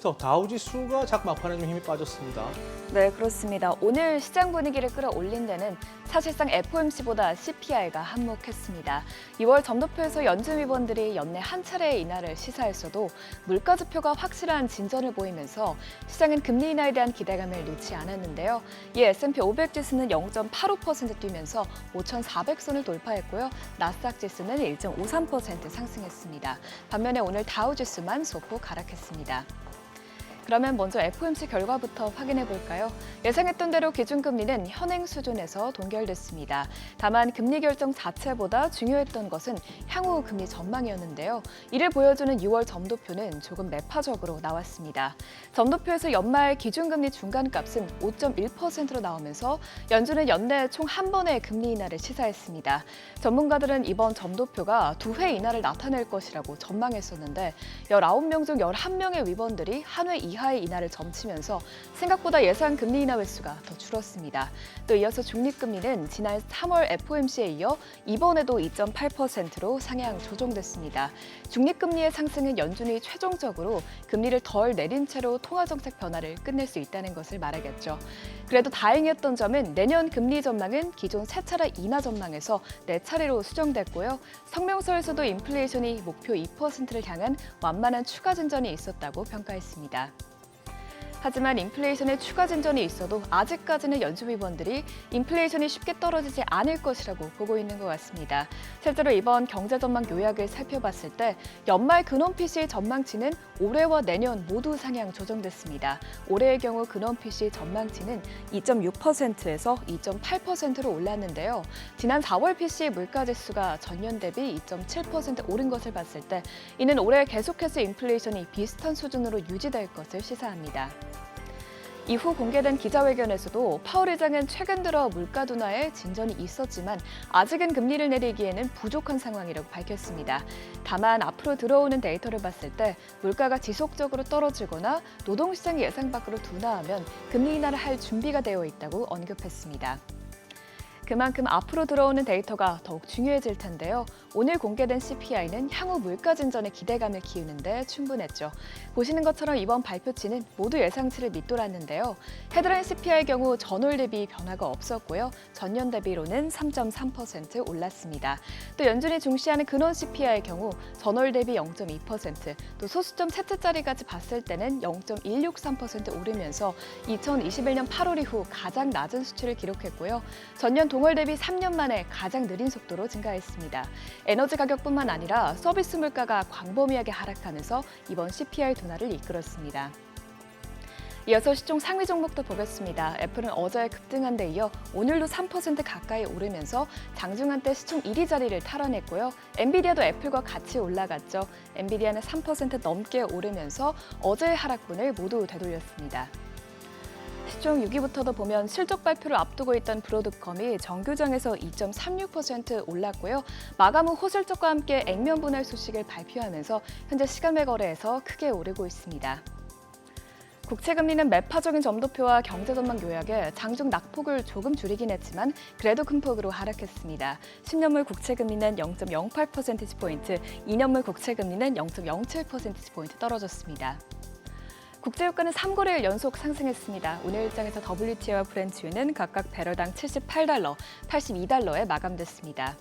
다우지수가 작 막판에 좀 힘이 빠졌습니다. 네, 그렇습니다. 오늘 시장 분위기를 끌어올린 데는 사실상 FOMC보다 CPI가 한몫했습니다. 2월 점도표에서 연준 위원들이 연내 한 차례의 인하를 시사했어도 물가지표가 확실한 진전을 보이면서 시장은 금리 인하에 대한 기대감을 놓지 않았는데요. 이 S&P 500 지수는 0.85% 뛰면서 5,400선을 돌파했고요. 나스닥 지수는 1.53% 상승했습니다. 반면에 오늘 다우 지수만 소폭 하락했습니다. 그러면 먼저 FOMC 결과부터 확인해 볼까요? 예상했던 대로 기준금리는 현행 수준에서 동결됐습니다. 다만 금리 결정 자체보다 중요했던 것은 향후 금리 전망이었는데요. 이를 보여주는 6월 점도표는 조금 매파적으로 나왔습니다. 점도표에서 연말 기준금리 중간값은 5.1%로 나오면서 연준은 연내 총 한 번의 금리 인하를 시사했습니다. 전문가들은 이번 점도표가 2회 인하를 나타낼 것이라고 전망했었는데 19명 중 11명의 위원들이 한 회 이하의 인하를 점치면서 생각보다 예상 금리 인하 횟수가 더 줄었습니다. 또 이어서 중립금리는 지난 3월 FOMC에 이어 이번에도 2.8%로 상향 조정됐습니다. 중립금리의 상승은 연준이 최종적으로 금리를 덜 내린 채로 통화정책 변화를 끝낼 수 있다는 것을 말하겠죠. 그래도 다행이었던 점은 내년 금리 전망은 기존 세 차례 인하 전망에서 네 차례로 수정됐고요. 성명서에서도 인플레이션이 목표 2%를 향한 완만한 추가 진전이 있었다고 평가했습니다. 하지만 인플레이션에 추가 진전이 있어도 아직까지는 연준 위원들이 인플레이션이 쉽게 떨어지지 않을 것이라고 보고 있는 것 같습니다. 실제로 이번 경제 전망 요약을 살펴봤을 때 연말 근원 PCE 전망치는 올해와 내년 모두 상향 조정됐습니다. 올해의 경우 근원 PCE 전망치는 2.6%에서 2.8%로 올랐는데요. 지난 4월 PCE 물가지수가 전년 대비 2.7% 오른 것을 봤을 때 이는 올해 계속해서 인플레이션이 비슷한 수준으로 유지될 것을 시사합니다. 이후 공개된 기자회견에서도 파월 의장은 최근 들어 물가 둔화에 진전이 있었지만 아직은 금리를 내리기에는 부족한 상황이라고 밝혔습니다. 다만 앞으로 들어오는 데이터를 봤을 때 물가가 지속적으로 떨어지거나 노동시장이 예상 밖으로 둔화하면 금리 인하를 할 준비가 되어 있다고 언급했습니다. 그만큼 앞으로 들어오는 데이터가 더욱 중요해질 텐데요. 오늘 공개된 CPI는 향후 물가 진전의 기대감을 키우는데 충분했죠. 보시는 것처럼 이번 발표치는 모두 예상치를 밑돌았는데요. 헤드라인 CPI의 경우 전월 대비 변화가 없었고요. 전년 대비로는 3.3% 올랐습니다. 또 연준이 중시하는 근원 CPI의 경우 전월 대비 0.2%, 또 소수점 셋째 자리까지 봤을 때는 0.163% 오르면서 2021년 8월 이후 가장 낮은 수치를 기록했고요. 전년 동월 대비 3년 만에 가장 느린 속도로 증가했습니다. 에너지 가격뿐만 아니라 서비스 물가가 광범위하게 하락하면서 이번 CPI 둔화를 이끌었습니다. 이어서 시총 상위 종목도 보겠습니다. 애플은 어제 급등한 데 이어 오늘도 3% 가까이 오르면서 장중한 때 시총 1위 자리를 탈환했고요. 엔비디아도 애플과 같이 올라갔죠. 엔비디아는 3% 넘게 오르면서 어제의 하락분을 모두 되돌렸습니다. 시총 6위부터도 보면 실적 발표를 앞두고 있던 브로드컴이 정규장에서 2.36% 올랐고요. 마감 후 호실적과 함께 액면 분할 소식을 발표하면서 현재 시간외 거래에서 크게 오르고 있습니다. 국채금리는 매파적인 점도표와 경제 전망 요약에 장중 낙폭을 조금 줄이긴 했지만 그래도 큰 폭으로 하락했습니다. 10년물 국채금리는 0.08%포인트, 2년물 국채금리는 0.07%포인트 떨어졌습니다. 국제유가는 3거래일 연속 상승했습니다. 오늘 일장에서 WTI와 브렌트유는 각각 배럴당 78달러, 82달러에 마감됐습니다.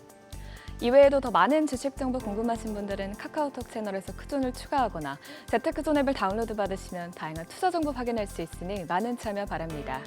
이외에도 더 많은 주식 정보 궁금하신 분들은 카카오톡 채널에서 크존을 추가하거나 재테크존 앱을 다운로드 받으시면 다양한 투자 정보 확인할 수 있으니 많은 참여 바랍니다.